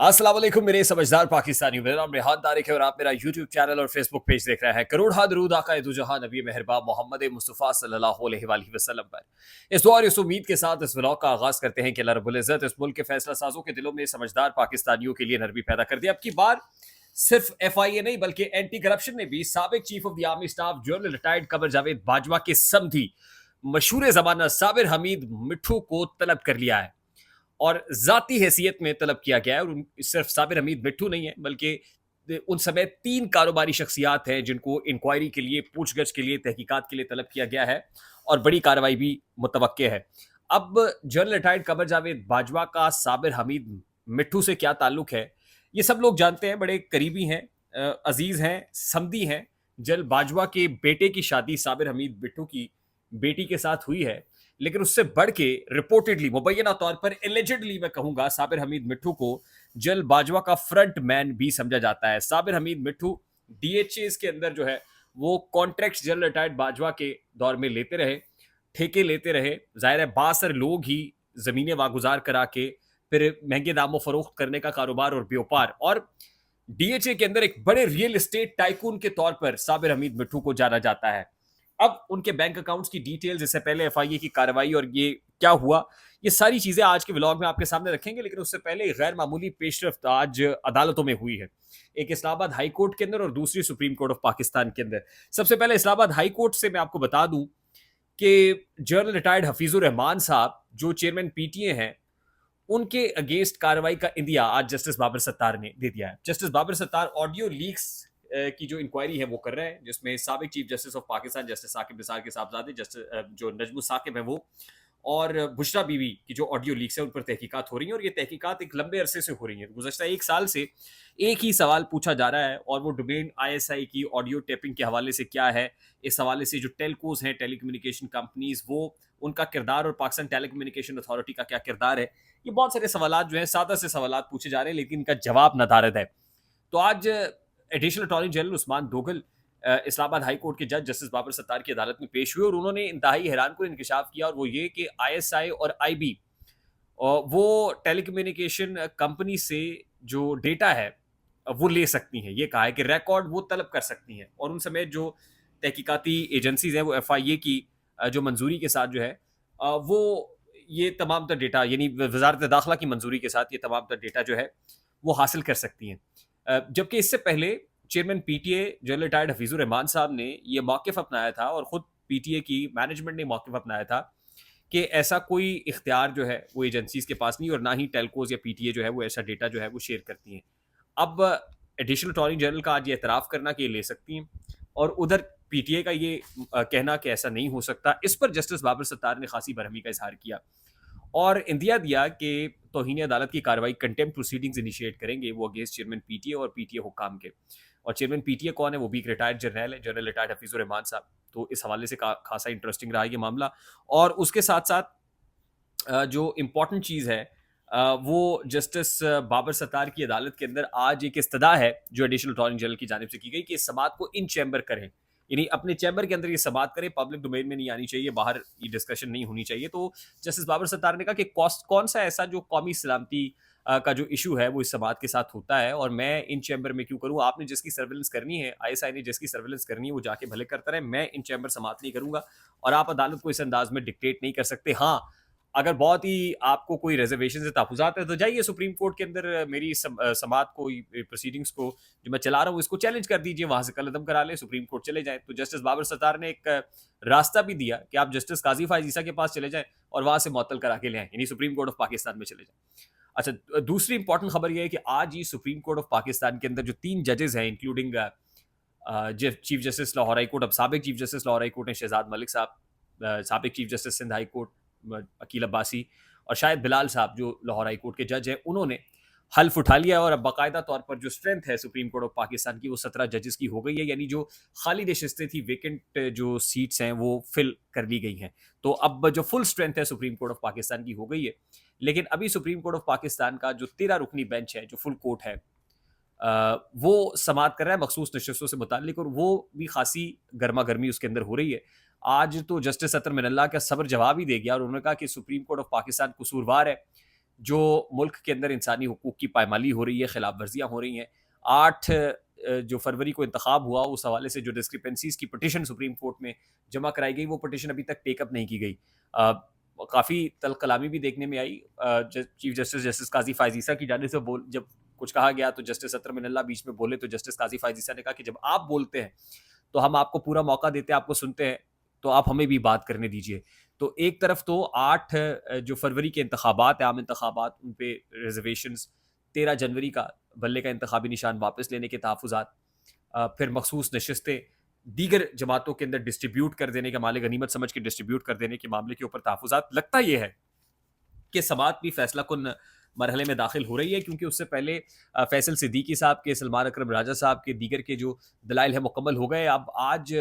अस्सलाम वालेकुम मेरे समझदार पाकिस्तानियों। मेरा नाम रेहान तारिक है और आप मेरा यूट्यूब चैनल और फेसबुक पेज देख रहे हैं। करोड़ दरूद आका दो जहां नबी मेहरबान मोहम्मद मुस्तफ़ा सल्लल्लाहु अलैहि वसल्लम पर। इस दुआ और इस उम्मीद के साथ इस व्लॉग का आगाज करते हैं कि अल्लाह रब्बुल इज़्ज़त इस मुल्क के फैसला साजों के दिलों में समझदार पाकिस्तानियों के लिए नरमी पैदा कर दिया। अब की बार सिर्फ FIA नहीं बल्कि एंटी करप्शन ने भी साबिक chief of the army staff general retired Qamar Javed Bajwa के समधी मशहूर जमाना साबिर हमीद मिट्ठू को तलब कर लिया है और ज़ाती हैसियत में तलब किया गया है। और सिर्फ साबिर हमीद मिट्ठू नहीं है बल्कि उन समेत 3 कारोबारी शख्सियात हैं जिनको इंक्वायरी के लिए, पूछगछ के लिए, तहकीकात के लिए तलब किया गया है और बड़ी कार्रवाई भी मुतवक्के है। अब जनरल रिटायर्ड कमर जावेद बाजवा का साबिर हमीद मिट्ठू से क्या ताल्लुक है, ये सब लोग जानते हैं, बड़े करीबी हैं, अजीज़ हैं, समधी हैं। जनरल बाजवा के बेटे की शादी साबिर हमीद मिट्ठू की बेटी के साथ हुई है, लेकिन उससे बढ़ के रिपोर्टेडली, मुबैना तौर पर एलिजिडली मैं कहूंगा, साबिर हमीद मिट्ठू को जल बाजवा का फ्रंट मैन भी समझा जाता है। साबिर हमीद मिट्ठू DHAs के अंदर जो है वो कॉन्ट्रैक्ट जनरल रिटायर्ड बाजवा के दौर में लेते रहे, ठेके लेते रहे। जाहिर है बासर लोग ही जमीनें वागुजार करा के फिर महंगे दामों फरोख्त करने का कारोबार और व्यापार, और DHA के अंदर एक बड़े रियल एस्टेट टाइकून के तौर पर साबिर हमीद मिट्ठू को जाना जाता है। अब उनके बैंक अकाउंट्स की डिटेल्स, इससे पहले FIA की कार्रवाई और ये क्या हुआ, ये सारी चीजें आज के व्लॉग में आपके सामने रखेंगे। लेकिन उससे पहले गैर मामूली पेशरफ्त आज अदालतों में हुई है, एक इस्लामाबाद हाई कोर्ट के अंदर और दूसरी सुप्रीम कोर्ट ऑफ पाकिस्तान के अंदर। सबसे पहले इस्लामाबाद हाई कोर्ट से मैं आपको बता दूं कि जनरल रिटायर्ड हफीजुर रहमान साहब जो चेयरमैन PTA हैं, उनके अगेंस्ट कार्रवाई का इंदिया आज जस्टिस बाबर सत्तार ने दे दिया है। Justice Babar Sattar audio leaks की जो इंक्वायरी है वो कर रहे हैं, जिसमें साबिक chief justice of Pakistan justice Saqib Nisar के साहबजादे जस्टिस जो नजमुल साकिब है वो, और बुशरा बीवी की जो ऑडियो लीक्स है उन पर तहकीकात हो रही है। और ये तहकीकात एक लंबे अरसे से हो रही है, गुज़श्ता 1 साल से एक ही सवाल पूछा जा रहा है, और वो डोमेन ISI की ऑडियो टेपिंग के हवाले से क्या है। इस हवाले से जो टेलकोज हैं, टेलीकम्युनिकेशन कंपनीज, वो उनका किरदार और पाकिस्तान टेलीकम्युनिकेशन अथॉरिटी का क्या किरदार है, ये बहुत सारे सवाल जो हैं, सादा से सवाल पूछे जा रहे हैं, लेकिन इनका जवाब नदारद है। तो आज additional attorney general Usman Dogal Islamabad high court के जज जस्टिस बाबर सत्तार की अदालत में पेश हुए और उन्होंने इंतहाई हैरान को इंकशाफ किया, और वो ये कि ISI और IB वो टेलीकम्युनिकेशन कंपनी से जो डेटा है वो ले सकती हैं। ये कहा है कि रिकॉर्ड वो तलब कर सकती हैं, और उन समेत जो तहकीकाती एजेंसीज हैं वो FIA की जो मंजूरी के साथ जो है वो ये तमाम तर डेटा, यानी वजारत दाखिला की मंजूरी के साथ ये तमाम तर डेटा जो है वो हासिल कर सकती हैं। जबकि इससे पहले chairman PTA general retired Hafeezur Rahman साहब ने ये मौक़िफ़ अपनाया था, और ख़ुद PTA की मैनेजमेंट ने मौक़िफ़ अपनाया था कि ऐसा कोई इख्तियार जो है वो एजेंसीज़ के पास नहीं, और ना ही टेलकोज़ या PTA जो है वो ऐसा डेटा जो है वो शेयर करती हैं। अब एडिशनल अटॉर्नी जनरल का आज ये एतराफ़ करना कि ये ले सकती हैं, और उधर PTA का ये कहना कि ऐसा नहीं हो सकता, इस पर जस्टिस बाबर सत्तार ने खासी बरहमी का इज़हार किया और इंदिया दिया कि तौहीन अदालत की कार्रवाई कंटेम्प्ट प्रोसीडिंग्स इनिशिएट करेंगे वो अगेंस्ट चेयरमैन PTA और PTA हुक्काम के। और चेयरमैन PTA कौन है, वो भी एक रिटायर्ड जर्नल है, जनरल रिटायर्ड हफीजुर रहमान साहब। तो इस हवाले से खासा इंटरेस्टिंग रहा ये मामला। और उसके साथ साथ जो इम्पोर्टेंट चीज़ है वो जस्टिस बाबर सत्तार की अदालत के अंदर आज एक इस्तदा है जो एडिशनल अटॉर्नी जनरल की जानिब से की गई कि इस समात को इन चैम्बर करें, यानी अपने चैम्बर के अंदर ये समात करें, पब्लिक डोमेन में नहीं आनी चाहिए, बाहर ये डिस्कशन नहीं होनी चाहिए। तो जस्टिस बाबर सत्तार ने कहा कि कौन सा ऐसा जो कौमी सलामती का जो इशू है वो इस समात के साथ होता है, और मैं इन चैम्बर में क्यों करूँ। आपने जिसकी सर्वेलेंस करनी है, ISI ने जिसकी सर्वेलेंस करनी है वो जाके भले करता रहे, मैं इन चैम्बर समात नहीं करूंगा, और आप अदालत को इस अंदाज में डिक्टेट नहीं कर सकते। हाँ, अगर बहुत ही आपको कोई रिजर्वेशन से तहफ़्फ़ुज़ात है तो जाइए सुप्रीम कोर्ट के अंदर, मेरी समात को, प्रोसीडिंग्स को जो मैं चला रहा हूँ इसको चैलेंज कर दीजिए, वहाँ से कलअदम करा लें, सुप्रीम कोर्ट चले जाएँ। तो जस्टिस बाबर सत्तार ने एक रास्ता भी दिया कि आप जस्टिस काजी फ़ाइज़ ईसा के पास चले जाएँ और वहाँ से मुअत्तल करा के ले आएँ, यानी सुप्रीम कोर्ट ऑफ पाकिस्तान में चले जाएँ। अच्छा, दूसरी इंपॉर्टेंट खबर ये है कि आज ही सुप्रीम कोर्ट ऑफ पाकिस्तान के अंदर जो 3 जजेस हैं, including chief justice Lahore High Court, अब साबिक chief justice Lahore High Court हैं शहजाद मलिक साहब, साबिक chief justice Sindh High Court Aqeel Abbasi, और शायद बिलाल साहब जो लाहौर हाई कोर्ट के जज हैं, उन्होंने हल्फ उठा लिया है, और अब बाकायदा तौर पर जो स्ट्रेंथ है सुप्रीम कोर्ट ऑफ पाकिस्तान की वो 17 जजेस की हो गई है, यानी जो खाली नशिस्तें थी, वेकेंट जो सीट्स हैं वो फिल कर ली गई हैं। तो अब जो फुल स्ट्रेंथ है सुप्रीम कोर्ट ऑफ पाकिस्तान की हो गई है। लेकिन अभी सुप्रीम कोर्ट ऑफ पाकिस्तान का जो 13 रुकनी बेंच है, जो फुल कोर्ट है, वो समात कर रहा है मखसूस नशस्तों से मुताल्लिक, और वो भी खासी गर्मा गर्मी उसके अंदर हो रही है। आज तो जस्टिस अतर मिनल्ला का सब्र जवाब ही दे गया, और उन्होंने कहा कि सुप्रीम कोर्ट ऑफ पाकिस्तान कसूरवार है। जो मुल्क के अंदर इंसानी हुकूक की पायमाली हो रही है, खिलाफ वर्जियाँ हो रही हैं। 8 जो फरवरी को इंतखाब हुआ, उस हवाले से जो डिस्क्रिपेंसीज़ की पिटीशन सुप्रीम कोर्ट में जमा कराई गई, वो पिटीशन अभी तक टेकअप नहीं की गई। काफ़ी तल्ख़ कलामी भी देखने में आई। Chief justice justice Qazi Faiz ईसा की जानिब से जब कुछ कहा गया, तो जस्टिस अतर मिनल्ला बीच में बोले, तो जस्टिस काज़ी फ़ाइज़ ईसा ने कहा कि जब आप बोलते हैं, तो हम आपको पूरा मौका देते हैं, आपको सुनते हैं, तो आप हमें भी बात करने दीजिए। तो एक तरफ तो 8 जो फरवरी के इंतखाबात हैं, आम इंतखाबात, उन पे रिज़र्वेशंस, 13 जनवरी का बल्ले का इंतखाबी निशान वापस लेने के तहफ़्फ़ुज़ात, फिर मखसूस नशिस्तें दीगर जमातों के अंदर डिस्ट्रीब्यूट कर देने का, माले गनीमत समझ के डिस्ट्रीब्यूट कर देने के मामले के ऊपर तहफ़्फ़ुज़ात। लगता ये है कि समात भी फैसला कुन मरहले में दाखिल हो रही है, क्योंकि उससे पहले फैसल सिद्दीकी साहब के, सलमान अकरम राजा साहब के, दीगर के जो दलाइल है मुकम्मल हो गए। अब आज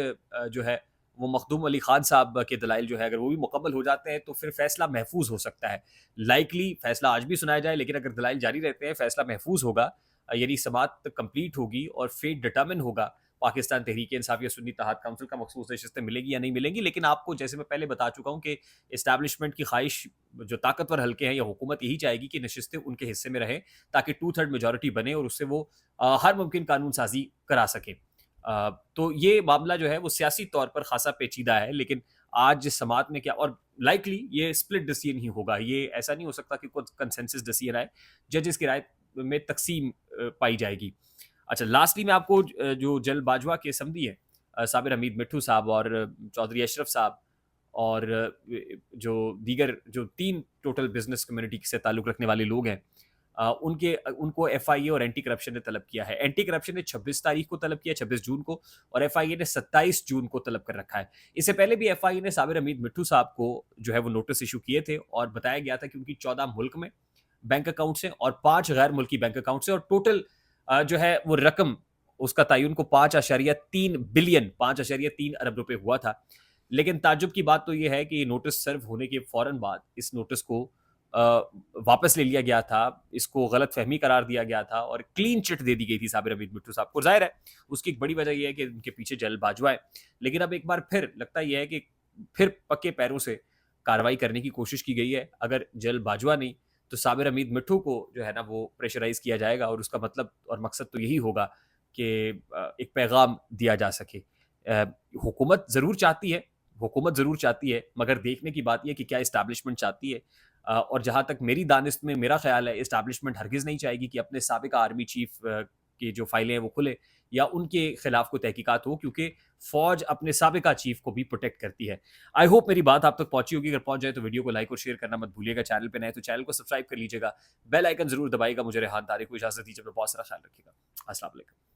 जो है वो मखदूम अली खान साहब के दलाइल जो है, अगर वो भी मुकम्मल हो जाते हैं, तो फिर फैसला महफूज हो सकता है। लाइकली फैसला आज भी सुनाया जाए, लेकिन अगर दलाइल जारी रहते हैं, फैसला महफूज होगा। यानी समात कंप्लीट होगी और फेट डिटर्मिन होगा। पाकिस्तान तहरीक इंसाफ या सुन्नी इत्तेहाद काउंसिल का मखसूस नशिस्तें मिलेगी या नहीं मिलेंगी। लेकिन आपको, जैसे मैं पहले बता चुका हूँ, कि इस्टेब्लिशमेंट की ख्वाहिश, जो ताकतवर हल्के हैं या हुकूमत, यही चाहेगी कि नशिस्तें उनके हिस्से में रहें, ताकि 2/3 मेजॉरिटी बने और उससे वो हर मुमकिन कानून साजी करा सकें। तो ये मामला जो है वो सियासी तौर पर खासा पेचीदा है, लेकिन आज समात में क्या, और लाइकली ये स्प्लिट डिसीजन ही होगा। ये ऐसा नहीं हो सकता कि कुछ कंसेंसस डिसीजन आए। जजेस की राय में तकसीम पाई जाएगी। अच्छा, लास्टली मैं आपको जो जल बाजवा के समधी हैं, साबिर हमीद मिट्ठू साहब और चौधरी अशरफ साहब, और जो दीगर जो 3 टोटल बिजनेस कम्युनिटी से ताल्लुक़ रखने वाले लोग हैं, उनको एफआईए और एंटी करप्शन ने तलब किया है। एंटी करप्शन ने 26 तारीख को तलब किया, 26 जून को, और एफआईए ने 27 जून को तलब कर रखा है। इससे पहले भी एफआईए ने साबिर हमीद मिट्ठू साहब को जो है वो नोटिस इशू किए थे, और बताया गया था कि उनकी 14 मुल्क में बैंक अकाउंट्स हैं और 5 गैर मुल्की बैंक अकाउंट्स हैं, और टोटल जो है वो रकम, उसका तयन को 5.3 बिलियन, 5.3 अरब रुपए हुआ था। लेकिन ताज्जुब की बात तो ये है कि ये नोटिस सर्व होने के फौरन बाद इस नोटिस को वापस ले लिया गया था, इसको गलत फहमी करार दिया गया था, और क्लीन चिट दे दी गई थी साबिर हमीद मिट्ठू साहब को। जाहिर है उसकी एक बड़ी वजह यह है कि उनके पीछे जल बाजवा है। लेकिन अब एक बार फिर लगता यह है कि फिर पक्के पैरों से कार्रवाई करने की कोशिश की गई है। अगर जल बाजवा नहीं, तो साबिर हमीद मिट्ठू को जो है ना वो प्रेशराइज किया जाएगा, और उसका मतलब और मकसद तो यही होगा कि एक पैगाम दिया जा सके। हुकूमत ज़रूर चाहती है, हुकूमत ज़रूर चाहती है, मगर देखने की बात यह कि क्या इस्टेब्लिशमेंट चाहती है। और जहाँ तक मेरी दानिश में मेरा ख्याल है, इस्टेब्लिशमेंट हरगिज़ नहीं चाहेगी कि अपने साबिका आर्मी चीफ की जो फाइलें हैं वो खुले, या उनके खिलाफ कोई तहकीकात हो, क्योंकि फ़ौज अपने साबिका चीफ को भी प्रोटेक्ट करती है। आई होप मेरी बात आप तक पहुंची होगी। अगर पहुंच जाए तो वीडियो को लाइक और शेयर करना मत भूलिएगा। चैनल पे नए तो चैनल को सब्सक्राइब कर लीजिएगा, बेल आइकन ज़रूर दबाइएगा। मुझे रेहान तारिक को इजाज़त दीजिए, अपना बहुत सारा ख्याल रखिएगा। अस्सलाम वालेकुम।